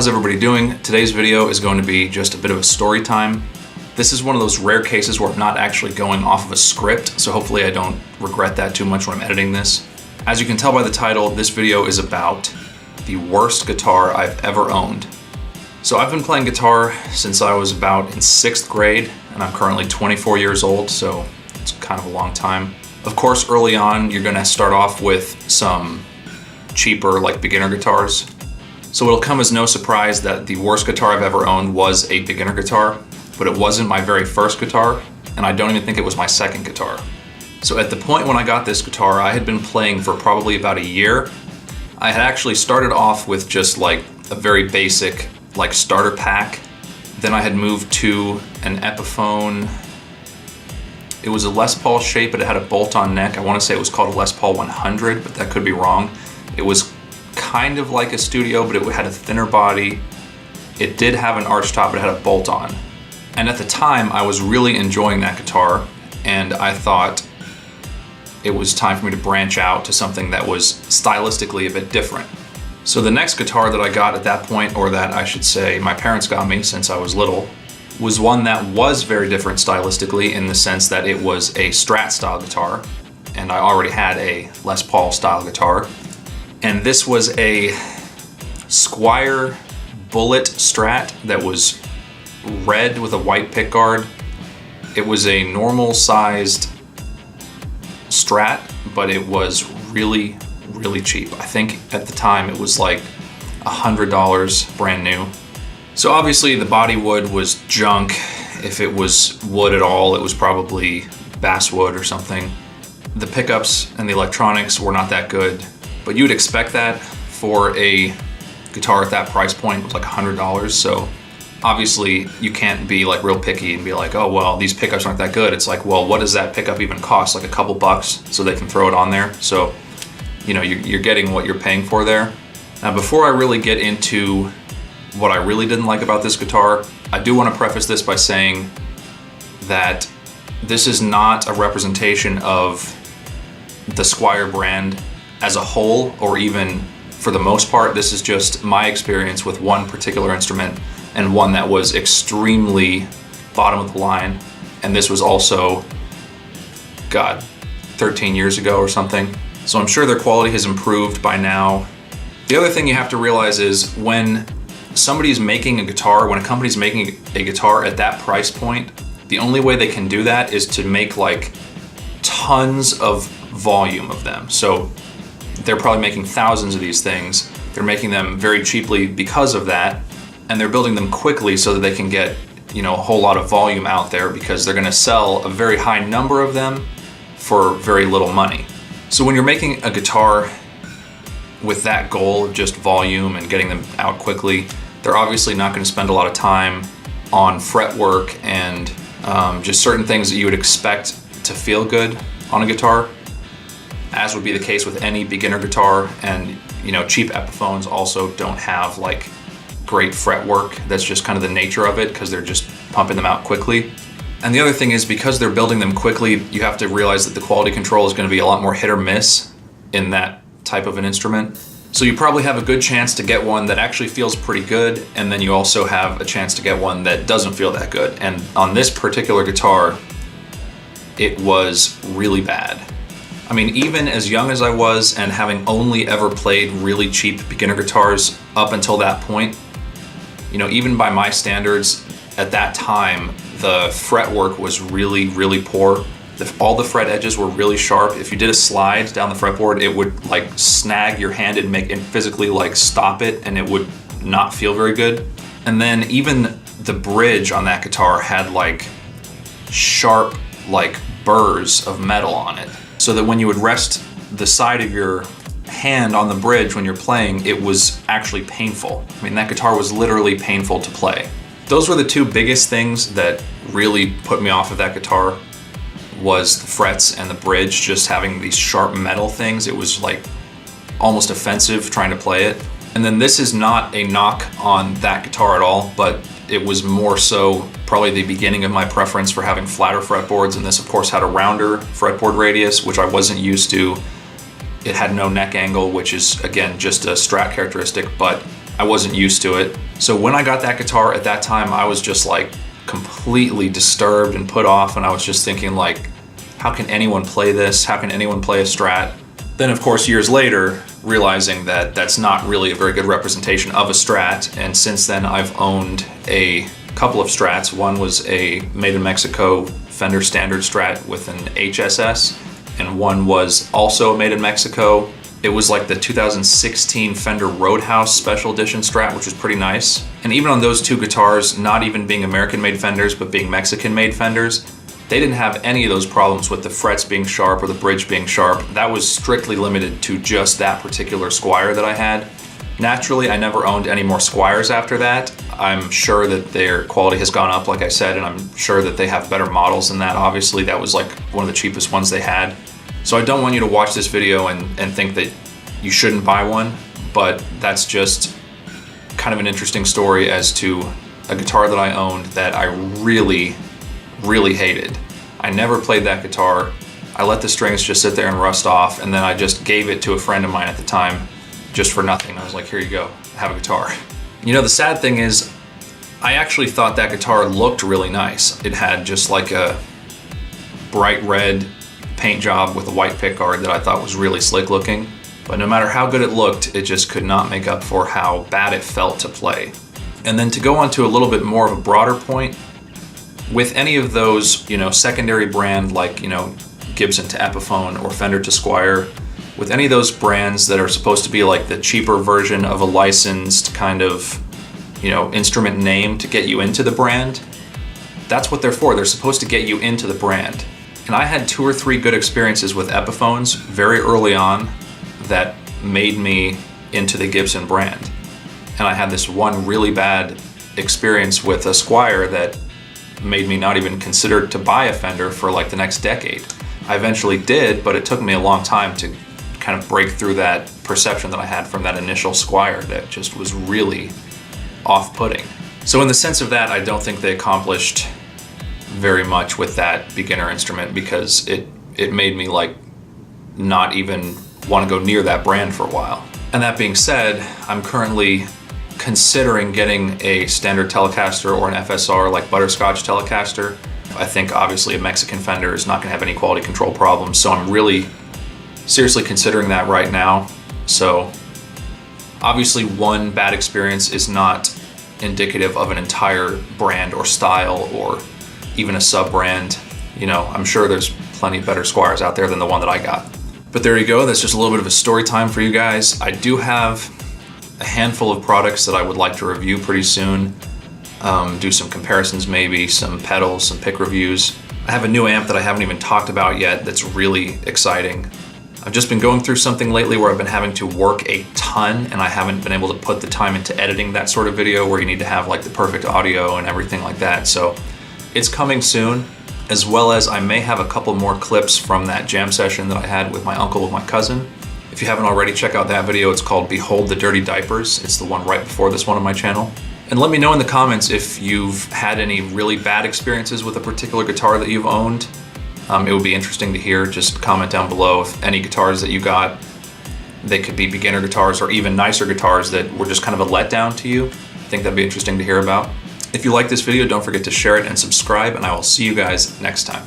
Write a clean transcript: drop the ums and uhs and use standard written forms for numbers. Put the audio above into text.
How's everybody doing? Today's video is going to be just a bit of a story time. This is one of those rare cases where I'm not actually going off of a script, so hopefully I don't regret that too much when I'm editing this. As you can tell by the title, this video is about the worst guitar I've ever owned. So I've been playing guitar since I was about in 6th grade, and I'm currently 24 years old, so it's kind of a long time. Of course, early on, you're gonna start off with some cheaper, like beginner guitars. So it'll come as no surprise that the worst guitar I've ever owned was a beginner guitar, but it wasn't my very first guitar, and I don't even think it was my second guitar. So at the point when I got this guitar, I had been playing for probably about a year. I had actually started off with just like a very basic like starter pack. Then I had moved to an Epiphone. It was a Les Paul shape, but it had a bolt-on neck. I want to say it was called a Les Paul 100, but that could be wrong. It was kind of like a studio, but it had a thinner body. It did have an arch top, but it had a bolt-on. And at the time, I was really enjoying that guitar, and I thought it was time for me to branch out to something that was stylistically a bit different. So the next guitar that I got at that point, or that I should say my parents got me since I was little, was one that was very different stylistically in the sense that it was a Strat style guitar, and I already had a Les Paul style guitar. And this was a Squier Bullet Strat that was red with a white pickguard. It was a normal sized Strat, but it was really, really cheap. I think at the time it was like $100 brand new. So obviously the body wood was junk. If it was wood at all, it was probably basswood or something. The pickups and the electronics were not that good, but you'd expect that for a guitar at that price point. It was like $100. So obviously you can't be like real picky and be like, oh, well, these pickups aren't that good. It's like, well, what does that pickup even cost? Like a couple bucks so they can throw it on there. So, you know, you're getting what you're paying for there. Now, before I really get into what I really didn't like about this guitar, I do want to preface this by saying that this is not a representation of the Squier brand as a whole, or even for the most part. This is just my experience with one particular instrument, and one that was extremely bottom of the line. And this was also, God, 13 years ago or something. So I'm sure their quality has improved by now. The other thing you have to realize is when somebody's making a guitar, when a company's making a guitar at that price point, the only way they can do that is to make like tons of volume of them. So they're probably making thousands of these things. They're making them very cheaply because of that, and they're building them quickly so that they can get, you know, a whole lot of volume out there, because they're gonna sell a very high number of them for very little money. So when you're making a guitar with that goal of just volume and getting them out quickly, they're obviously not gonna spend a lot of time on fretwork and just certain things that you would expect to feel good on a guitar, as would be the case with any beginner guitar. And, you know, cheap Epiphones also don't have like great fretwork. That's just kind of the nature of it, because they're just pumping them out quickly. And the other thing is, because they're building them quickly, you have to realize that the quality control is going to be a lot more hit or miss in that type of an instrument. So you probably have a good chance to get one that actually feels pretty good, and then you also have a chance to get one that doesn't feel that good. And on this particular guitar, it was really bad. I mean, even as young as I was, and having only ever played really cheap beginner guitars up until that point, you know, even by my standards at that time, the fretwork was really, really poor. All the fret edges were really sharp. If you did a slide down the fretboard, it would like snag your hand and make it physically like stop it, and it would not feel very good. And then even the bridge on that guitar had like sharp like burrs of metal on it, so that when you would rest the side of your hand on the bridge when you're playing, it was actually painful. I mean, that guitar was literally painful to play. Those were the two biggest things that really put me off of that guitar, was the frets and the bridge, just having these sharp metal things. It was like almost offensive trying to play it. And then this is not a knock on that guitar at all, but it was more so probably the beginning of my preference for having flatter fretboards, and this of course had a rounder fretboard radius, which I wasn't used to. It had no neck angle, which is again just a Strat characteristic, but I wasn't used to it. So when I got that guitar at that time, I was just like completely disturbed and put off, and I was just thinking like, how can anyone play this? How can anyone play a Strat? Then of course, years later, realizing that that's not really a very good representation of a Strat, and since then I've owned a couple of Strats. One was a made in Mexico Fender standard Strat with an HSS, and one was also made in Mexico. It was like the 2016 Fender Roadhouse Special Edition Strat, which was pretty nice. And even on those two guitars, not even being American-made Fenders, but being Mexican-made Fenders, they didn't have any of those problems with the frets being sharp or the bridge being sharp. That was strictly limited to just that particular Squier that I had. Naturally, I never owned any more Squiers after that. I'm sure that their quality has gone up, like I said, and I'm sure that they have better models than that. Obviously, that was like one of the cheapest ones they had. So I don't want you to watch this video and think that you shouldn't buy one, but that's just kind of an interesting story as to a guitar that I owned that I really, really hated. I never played that guitar. I let the strings just sit there and rust off, and then I just gave it to a friend of mine at the time just for nothing. I was like, here you go, have a guitar. You know, the sad thing is, I actually thought that guitar looked really nice. It had just like a bright red paint job with a white pickguard that I thought was really slick looking. But no matter how good it looked, it just could not make up for how bad it felt to play. And then to go on to a little bit more of a broader point, with any of those, you know, secondary brand like, you know, Gibson to Epiphone or Fender to Squier, with any of those brands that are supposed to be like the cheaper version of a licensed kind of, you know, instrument name to get you into the brand, that's what they're for. They're supposed to get you into the brand. And I had 2 or 3 good experiences with Epiphones very early on that made me into the Gibson brand. And I had this one really bad experience with a Squier that made me not even consider to buy a Fender for like the next decade. I eventually did, but it took me a long time to kind of break through that perception that I had from that initial Squier that just was really off-putting. So in the sense of that, I don't think they accomplished very much with that beginner instrument, because it made me like not even want to go near that brand for a while. And that being said, I'm currently considering getting a standard Telecaster or an FSR like Butterscotch Telecaster. I think obviously a Mexican Fender is not going to have any quality control problems, so I'm really seriously considering that right now. So obviously one bad experience is not indicative of an entire brand or style or even a sub-brand. You know, I'm sure there's plenty better Squiers out there than the one that I got. But there you go, that's just a little bit of a story time for you guys. I do have a handful of products that I would like to review pretty soon. Do some comparisons maybe, some pedals, some pick reviews. I have a new amp that I haven't even talked about yet that's really exciting. I've just been going through something lately where I've been having to work a ton, and I haven't been able to put the time into editing that sort of video where you need to have like the perfect audio and everything like that. So it's coming soon, as well as I may have a couple more clips from that jam session that I had with my uncle with my cousin. If you haven't already, check out that video. It's called Behold the Dirty Diapers. It's the one right before this one on my channel. And let me know in the comments if you've had any really bad experiences with a particular guitar that you've owned. It would be interesting to hear. Just comment down below if any guitars that you got, they could be beginner guitars or even nicer guitars that were just kind of a letdown to you. I think that'd be interesting to hear about. If you like this video, don't forget to share it and subscribe, and I will see you guys next time.